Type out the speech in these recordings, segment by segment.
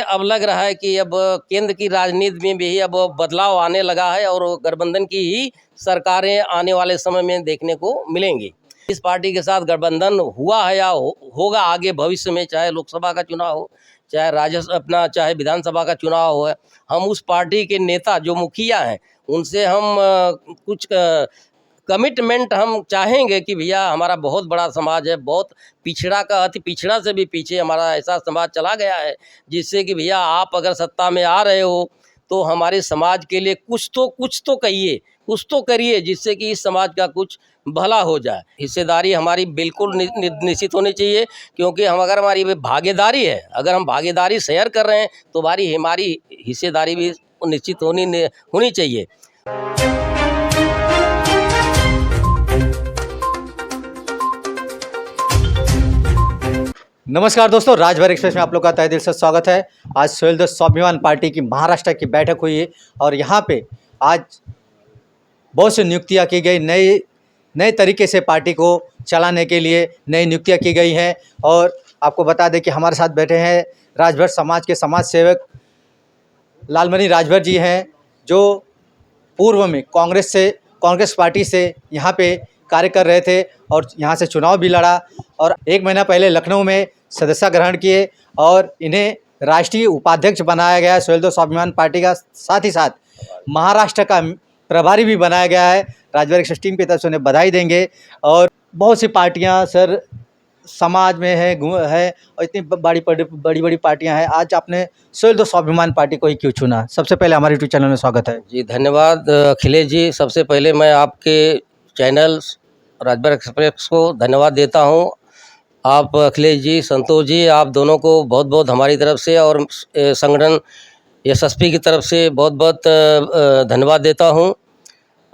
अब लग रहा है कि अब केंद्र की राजनीति में भी अब बदलाव आने लगा है और गठबंधन की ही सरकारें आने वाले समय में देखने को मिलेंगी। इस पार्टी के साथ गठबंधन हुआ है या होगा आगे भविष्य में, चाहे लोकसभा का चुनाव हो, चाहे चाहे विधानसभा का चुनाव हो, हम उस पार्टी के नेता जो मुखिया हैं उनसे हम कुछ कमिटमेंट हम चाहेंगे कि भैया हमारा बहुत बड़ा समाज है, बहुत पिछड़ा का अति पिछड़ा से भी पीछे हमारा ऐसा समाज चला गया है, जिससे कि भैया आप अगर सत्ता में आ रहे हो तो हमारे समाज के लिए कुछ तो कहिए, कुछ तो करिए, जिससे कि इस समाज का कुछ भला हो जाए। हिस्सेदारी हमारी बिल्कुल निश्चित होनी चाहिए, क्योंकि अगर हमारी भागीदारी है, अगर हम भागीदारी शेयर कर रहे हैं तो हमारी हिस्सेदारी भी निश्चित होनी चाहिए। नमस्कार दोस्तों, राजभर एक्सप्रेस में आप लोग का तहे दिल से स्वागत है। आज स्वयं स्वाभिमान पार्टी की महाराष्ट्र की बैठक हुई है और यहाँ पे आज बहुत सी नियुक्तियाँ की गई, नए तरीके से पार्टी को चलाने के लिए नई नियुक्तियाँ की गई हैं। और आपको बता दें कि हमारे साथ बैठे हैं राजभर समाज के समाज सेवक लालमणि राजभर जी हैं, जो पूर्व में कांग्रेस पार्टी से यहाँ पे कार्य कर रहे थे और यहाँ से चुनाव भी लड़ा और 1 महीना पहले लखनऊ में सदस्यता ग्रहण किए और इन्हें राष्ट्रीय उपाध्यक्ष बनाया गया है स्वयं स्वाभिमान पार्टी का। साथ ही साथ महाराष्ट्र का प्रभारी भी बनाया गया है। राजभर एक्सप्रेस टीम की तरफ से उन्हें बधाई देंगे। और बहुत सी पार्टियां सर समाज में है और इतनी बड़ी पार्टियां हैं, आज आपने स्वयं स्वाभिमान पार्टी को ही क्यों चुना? सबसे पहले हमारे यूट्यूब चैनल में स्वागत है जी। धन्यवाद अखिलेश जी। सबसे पहले मैं आपके चैनल राजभर एक्सप्रेस को धन्यवाद देता हूं। आप अखिलेश जी, संतोष जी, आप दोनों को बहुत बहुत हमारी तरफ से और संगठन एसएसपी की तरफ से बहुत बहुत धन्यवाद देता हूं।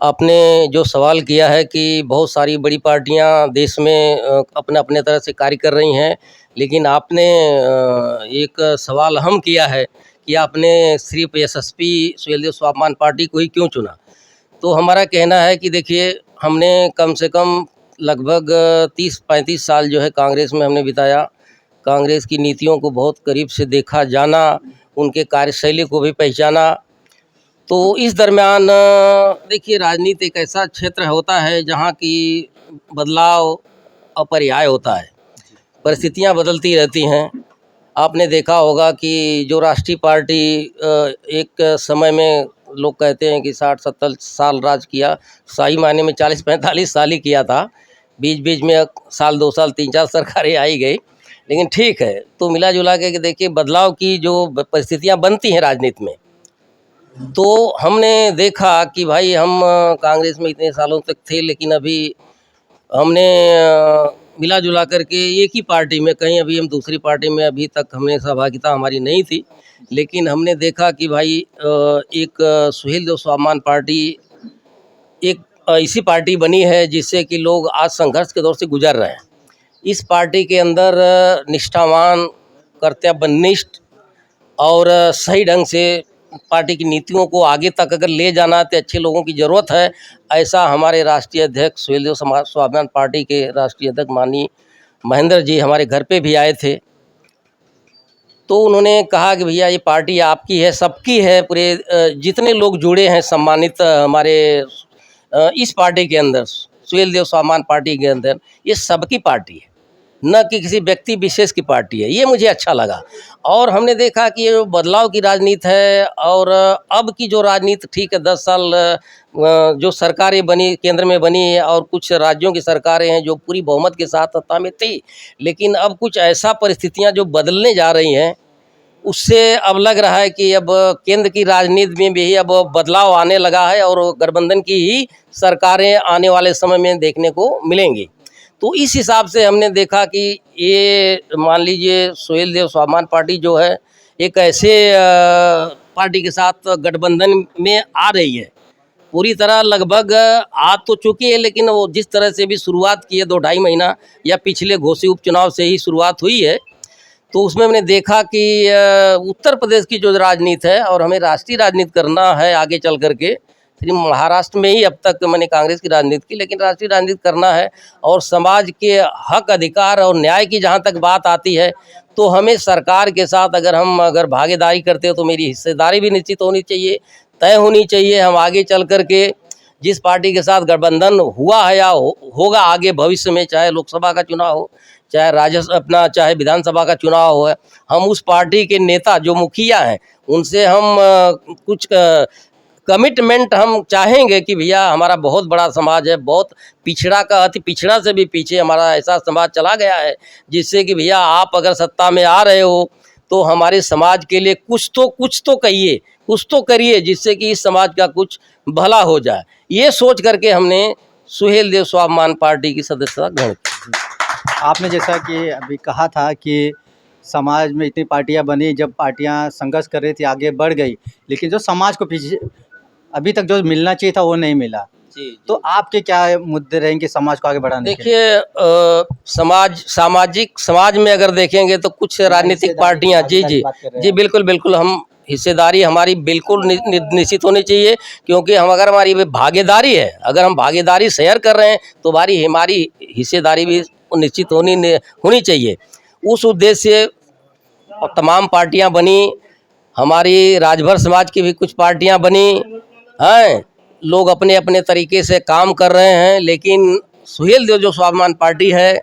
आपने जो सवाल किया है कि बहुत सारी बड़ी पार्टियां देश में अपने तरह से कार्य कर रही हैं, लेकिन आपने एक सवाल हम किया है कि आपने सिर्फ एसएसपी स्वयं स्वाभिमान पार्टी को ही क्यों चुना। तो हमारा कहना है कि देखिए, हमने कम से कम लगभग 30-35 साल जो है कांग्रेस में हमने बिताया। कांग्रेस की नीतियों को बहुत करीब से देखा, जाना, उनके कार्यशैली को भी पहचाना। तो इस दरमियान देखिए, राजनीति एक ऐसा क्षेत्र होता है जहाँ की बदलाव अपरिहार्य होता है, परिस्थितियाँ बदलती रहती हैं। आपने देखा होगा कि जो राष्ट्रीय पार्टी एक समय में लोग कहते हैं कि 60-70 साल राज किया, सही मायने में 40-45 साल ही किया था। बीच में साल 2 साल 3-4 सरकारें आई गई, लेकिन ठीक है। तो मिला जुला के देखिए, बदलाव की जो परिस्थितियां बनती हैं राजनीति में, तो हमने देखा कि भाई हम कांग्रेस में इतने सालों तक थे, लेकिन अभी हमने मिला जुला करके एक ही पार्टी में, कहीं अभी हम दूसरी पार्टी में अभी तक हमने सहभागिता हमारी नहीं थी, लेकिन हमने देखा कि भाई एक स्वयं स्वाभिमान पार्टी एक ऐसी पार्टी बनी है जिससे कि लोग आज संघर्ष के दौर से गुजर रहे हैं। इस पार्टी के अंदर निष्ठावान, कर्तव्यनिष्ठ और सही ढंग से पार्टी की नीतियों को आगे तक अगर ले जाना है तो अच्छे लोगों की ज़रूरत है। ऐसा हमारे राष्ट्रीय अध्यक्ष स्वयं स्वाभिमान पार्टी के राष्ट्रीय अध्यक्ष माननीय महेंद्र जी हमारे घर पे भी आए थे। तो उन्होंने कहा कि भैया ये पार्टी आपकी है, सबकी है, पूरे जितने लोग जुड़े हैं सम्मानित हमारे इस पार्टी के अंदर, स्वयं स्वाभिमान पार्टी के अंदर, ये सबकी पार्टी है, न कि किसी व्यक्ति विशेष की पार्टी है। ये मुझे अच्छा लगा। और हमने देखा कि ये बदलाव की राजनीति है और अब की जो राजनीति, ठीक है, 10 साल जो सरकारें बनी, केंद्र में बनी, और कुछ राज्यों की सरकारें हैं जो पूरी बहुमत के साथ सत्ता में थी, लेकिन अब कुछ ऐसा परिस्थितियां जो बदलने जा रही हैं, उससे अब लग रहा है कि अब केंद्र की राजनीति में भी अब बदलाव आने लगा है और गठबंधन की ही सरकारें आने वाले समय में देखने को मिलेंगी। तो इस हिसाब से हमने देखा कि ये मान लीजिए स्वयं स्वाभिमान पार्टी जो है एक ऐसे पार्टी के साथ गठबंधन में आ रही है, पूरी तरह लगभग आ तो चुकी है, लेकिन वो जिस तरह से भी शुरुआत की है 2-2.5 महीना या पिछले घोषित उपचुनाव से ही शुरुआत हुई है, तो उसमें हमने देखा कि उत्तर प्रदेश की जो राजनीति है और हमें राष्ट्रीय राजनीति करना है आगे चल करके, सिर्फ महाराष्ट्र में ही अब तक मैंने कांग्रेस की राजनीति की, लेकिन राष्ट्रीय राजनीति करना है। और समाज के हक अधिकार और न्याय की जहाँ तक बात आती है तो हमें सरकार के साथ अगर भागीदारी करते हो तो मेरी हिस्सेदारी भी निश्चित होनी चाहिए, तय होनी चाहिए। हम आगे चल कर के जिस पार्टी के साथ गठबंधन हुआ है या होगा आगे भविष्य में, चाहे लोकसभा का चुनाव हो, चाहे चाहे विधानसभा का चुनाव हो, हम उस पार्टी के नेता जो मुखिया हैं उनसे हम कुछ कमिटमेंट हम चाहेंगे कि भैया हमारा बहुत बड़ा समाज है, बहुत पिछड़ा का अति पिछड़ा से भी पीछे हमारा ऐसा समाज चला गया है, जिससे कि भैया आप अगर सत्ता में आ रहे हो तो हमारे समाज के लिए कुछ तो कहिए, कुछ तो करिए, जिससे कि इस समाज का कुछ भला हो जाए। ये सोच करके हमने सुहेलदेव स्वाभिमान पार्टी की सदस्यता ग्रहण की। आपने जैसा कि अभी कहा था कि समाज में इतनी पार्टियां बनी, जब पार्टियां संघर्ष कर रही थी आगे बढ़ गई, लेकिन जो समाज को पीछे अभी तक जो मिलना चाहिए था वो नहीं मिला। जी, तो आपके क्या मुद्दे रहेंगे समाज को आगे बढ़ाने के लिए? देखिए समाज में अगर देखेंगे तो कुछ राजनीतिक पार्टियां, जी बिल्कुल हम हिस्सेदारी हमारी बिल्कुल निश्चित होनी चाहिए, क्योंकि अगर हमारी भागीदारी है, अगर हम भागीदारी शेयर कर रहे हैं तो हमारी हिस्सेदारी भी निश्चित होनी चाहिए। उस उद्देश्य से तमाम पार्टियां बनी, हमारी राजभर समाज की भी कुछ पार्टियां बनी हैं, लोग अपने अपने तरीके से काम कर रहे हैं। लेकिन सुहेलदेव जो स्वाभिमान पार्टी है,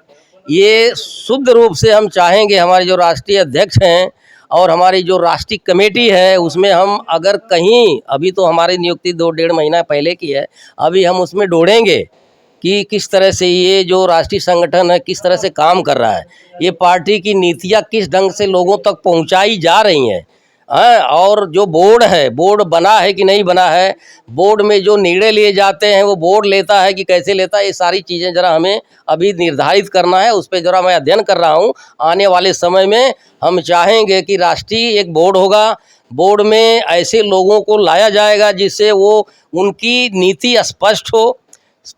ये शुद्ध रूप से हम चाहेंगे, हमारे जो राष्ट्रीय अध्यक्ष हैं और हमारी जो राष्ट्रीय कमेटी है उसमें हम अगर कहीं, अभी तो हमारी नियुक्ति 2-1.5 महीना पहले की है, अभी हम उसमें ढूंढेंगे कि किस तरह से ये जो राष्ट्रीय संगठन है किस तरह से काम कर रहा है, ये पार्टी की नीतियाँ किस ढंग से लोगों तक पहुंचाई जा रही हैं, और जो बोर्ड है, बोर्ड बना है कि नहीं बना है, बोर्ड में जो निर्णय लिए जाते हैं वो बोर्ड लेता है कि कैसे लेता है, ये सारी चीज़ें ज़रा हमें अभी निर्धारित करना है। उस पर ज़रा मैं अध्ययन कर रहा हूँ। आने वाले समय में हम चाहेंगे कि राष्ट्रीय एक बोर्ड होगा, बोर्ड में ऐसे लोगों को लाया जाएगा जिससे वो उनकी नीति स्पष्ट हो।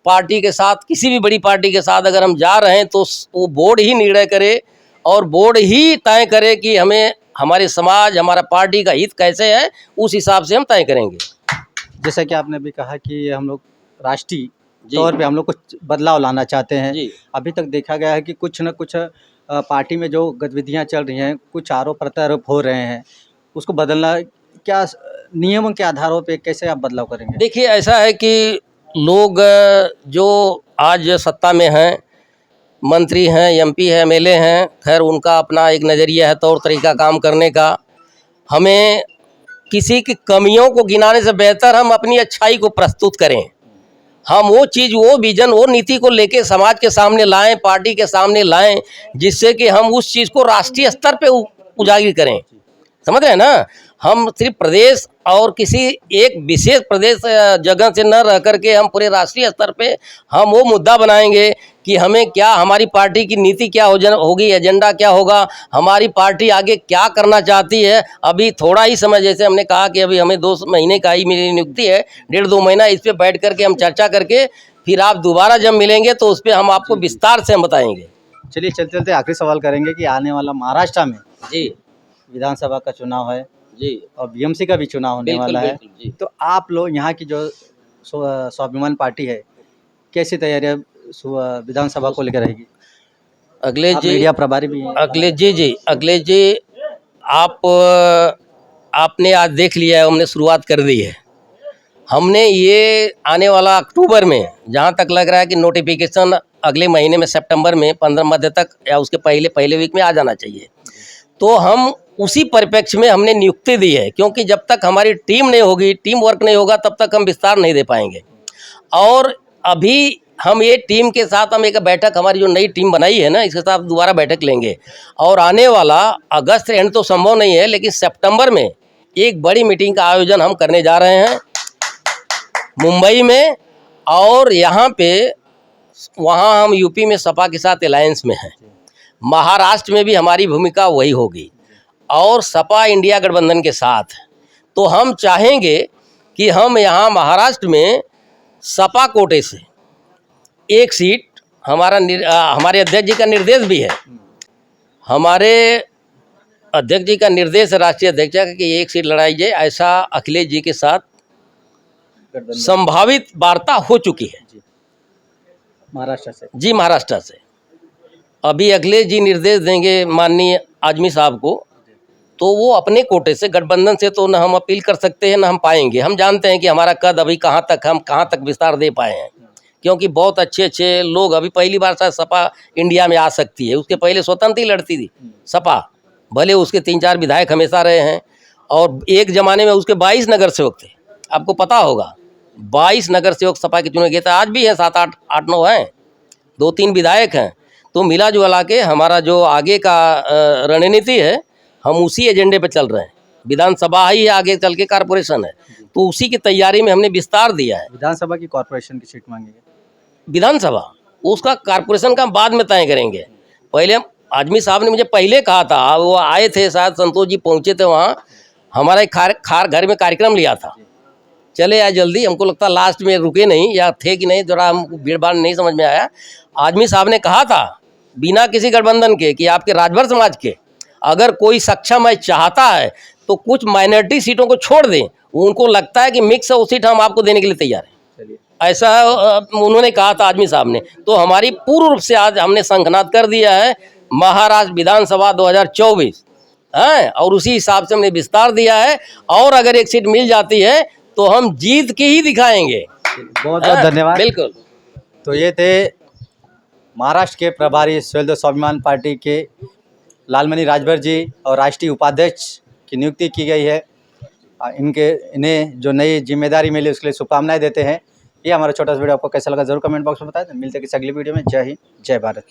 पार्टी के साथ, किसी भी बड़ी पार्टी के साथ अगर हम जा रहे हैं तो वो बोर्ड ही निर्णय करे और बोर्ड ही तय करे कि हमें हमारे समाज, हमारा पार्टी का हित कैसे है, उस हिसाब से हम तय करेंगे। जैसा कि आपने भी कहा कि हम लोग राष्ट्रीय तौर पे हम लोग कुछ बदलाव लाना चाहते हैं। जी। अभी तक देखा गया है कि कुछ न कुछ पार्टी में जो गतिविधियां चल रही हैं, कुछ आरोप प्रत्यारोप हो रहे हैं, उसको बदलना, क्या नियमों के आधारों पे कैसे आप बदलाव करेंगे? देखिए ऐसा है कि लोग जो आज सत्ता में हैं, मंत्री हैं, एमपी हैं, एमएलए हैं, खैर उनका अपना एक नज़रिया है, तौर तरीका काम करने का। हमें किसी की कमियों को गिनाने से बेहतर हम अपनी अच्छाई को प्रस्तुत करें। हम वो चीज़, वो विजन, वो नीति को लेके समाज के सामने लाएं, पार्टी के सामने लाएं, जिससे कि हम उस चीज़ को राष्ट्रीय स्तर पे उजागर करें। समझ रहे हैं ना? हम सिर्फ प्रदेश और किसी एक विशेष प्रदेश जगह से न रह करके हम पूरे राष्ट्रीय स्तर पे हम वो मुद्दा बनाएंगे कि हमें क्या, हमारी पार्टी की नीति क्या होगी, एजेंडा क्या होगा, हमारी पार्टी आगे क्या करना चाहती है। अभी थोड़ा ही समय, जैसे हमने कहा कि अभी हमें 2 महीने का ही मेरी नियुक्ति है, 1.5-2 महीना, इस पर बैठ करके हम चर्चा करके फिर आप दोबारा जब मिलेंगे तो उस पर हम आपको विस्तार से हम बताएंगे। चलिए चलते चलते आखिरी सवाल करेंगे कि आने वाला महाराष्ट्र में जी विधानसभा का चुनाव है जी, और बीएमसी का भी चुनाव होने वाला है, जी। तो आप लोग यहाँ की जो स्वाभिमान पार्टी है, कैसी तैयारियां विधानसभा को लेकर रहेगी? अखिलेश आप जी, मीडिया प्रभारी भी हैं। अखिलेश जी, आपने आज देख लिया है, हमने शुरुआत कर दी है। हमने ये आने वाला अक्टूबर में, जहाँ तक लग रहा है कि नोटिफिकेशन अगले महीने में, सितंबर में 15 मध्य तक या उसके पहले वीक में आ जाना चाहिए। तो हम उसी परिप्रेक्ष्य में हमने नियुक्ति दी है, क्योंकि जब तक हमारी टीम नहीं होगी, टीम वर्क नहीं होगा, तब तक हम विस्तार नहीं दे पाएंगे। और अभी हम ये टीम के साथ हम एक बैठक, हमारी जो नई टीम बनाई है ना, इसके साथ दोबारा बैठक लेंगे। और आने वाला अगस्त एंड तो संभव नहीं है, लेकिन सितंबर में एक बड़ी मीटिंग का आयोजन हम करने जा रहे हैं मुंबई में। और यहाँ पे, वहाँ हम यूपी में सपा के साथ अलायंस में हैं, महाराष्ट्र में भी हमारी भूमिका वही होगी, और सपा इंडिया गठबंधन के साथ। तो हम चाहेंगे कि हम यहाँ महाराष्ट्र में सपा कोटे से एक सीट, हमारे अध्यक्ष जी का निर्देश भी है, हमारे अध्यक्ष जी का निर्देश है, राष्ट्रीय अध्यक्ष का, कि एक सीट लड़ाई जाए। ऐसा अखिलेश जी के साथ गठबंधन संभावित वार्ता हो चुकी है महाराष्ट्र से। जी, महाराष्ट्र से। अभी अखिलेश जी निर्देश देंगे माननीय आजमी साहब को, तो वो अपने कोटे से, गठबंधन से तो न हम अपील कर सकते हैं न हम पाएंगे। हम जानते हैं कि हमारा कद अभी कहाँ तक, हम कहाँ तक विस्तार दे पाए हैं, क्योंकि बहुत अच्छे अच्छे लोग, अभी पहली बार शायद सपा इंडिया में आ सकती है। उसके पहले स्वतंत्र ही लड़ती थी सपा, भले उसके 3-4 विधायक हमेशा रहे हैं, और एक ज़माने में उसके 22 नगर सेवक थे, आपको पता होगा। 22 नगर सेवक सपा के चुने गए थे, आज भी हैं 7-8, 8-9 हैं, 2-3 विधायक हैं। तो मिला जुला के हमारा जो आगे का रणनीति है, हम उसी एजेंडे पे चल रहे हैं। विधानसभा ही है, आगे चल के कॉरपोरेशन है, तो उसी की तैयारी में हमने विस्तार दिया है। विधानसभा की कॉर्पोरेशन की सीट मांगेंगे? विधानसभा, उसका कॉरपोरेशन का हम बाद में तय करेंगे। पहले आजमी साहब ने मुझे पहले कहा था, वो आए थे, शायद संतोष जी पहुँचे थे वहाँ, हमारा एक खार घर में कार्यक्रम लिया था, चले आए जल्दी। हमको लगता लास्ट में रुके नहीं, या थे कि नहीं, जरा हमको भीड़ भाड़ नहीं समझ में आया। आजमी साहब ने कहा था बिना किसी गठबंधन के कि आपके राजभर समाज के अगर कोई सक्षम है, चाहता है, तो कुछ माइनॉरिटी सीटों को छोड़ दें, उनको लगता है कि मिक्स है वो सीट हम आपको देने के लिए तैयार हैं। ऐसा उन्होंने कहा था आजमी साहब ने। तो हमारी पूर्ण रूप से आज हमने शंखनाद कर दिया है महाराष्ट्र विधानसभा 2024 है, और उसी हिसाब से हमने विस्तार दिया है। और अगर एक सीट मिल जाती है तो हम जीत के ही दिखाएंगे। बहुत बहुत धन्यवाद। बिल्कुल। तो ये थे महाराष्ट्र के प्रभारी स्वैल्द स्वाभिमान पार्टी के लालमणि राजभर जी, और राष्ट्रीय उपाध्यक्ष की नियुक्ति की गई है। इन्हें जो नई जिम्मेदारी मिली उसके लिए शुभकामनाएं देते हैं। ये हमारा छोटा सा वीडियो आपको कैसा लगा जरूर कमेंट बॉक्स में बताएं। मिलते हैं किसी अगली वीडियो में। जय हिंद, जय भारत।